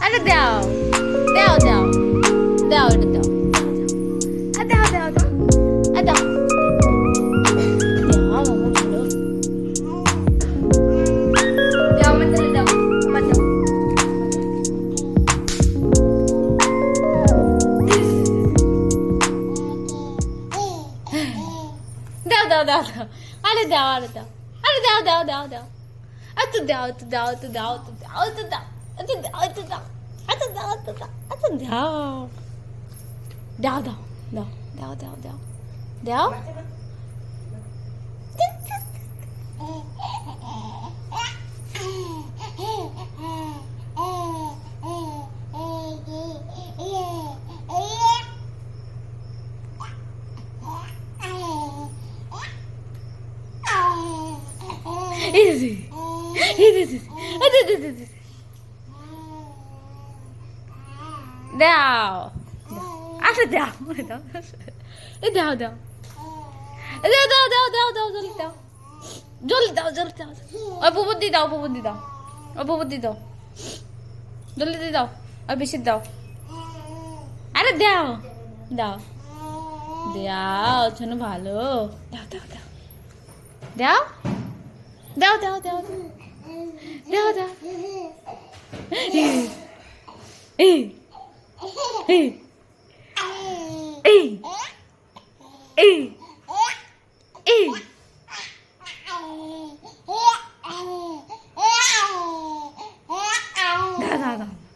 আরে দাও দাও দাও দাও এটা দাও দাও দাও দাও দাও দাও দাও দাও দাও আরে দাও আরে দাও আরে দাও দাও দাও দাও এত দাও এত দাও এত দাও এত দাও এত দাও এত দাও এত দাও এত দাও এত দাও এত দাও দাও দাও দাও দাও দাও দাও easy easy দাও আরে দাও দাও দাও দাও দাও দাও দাও দাও জলদি দাও জলদি দাও জলদি দাও অল্প বুদ্ধি দাও অল্প বুদ্ধি দাও অল্প বুদ্ধি দাও জলদি দাও আর বেশি দাও আরে দাও দাও দাও শোনো ভালো দাও দাও দাও দাও দাও দাও দাও দাও দাও এই এই এই এই এই দাও দাও দাও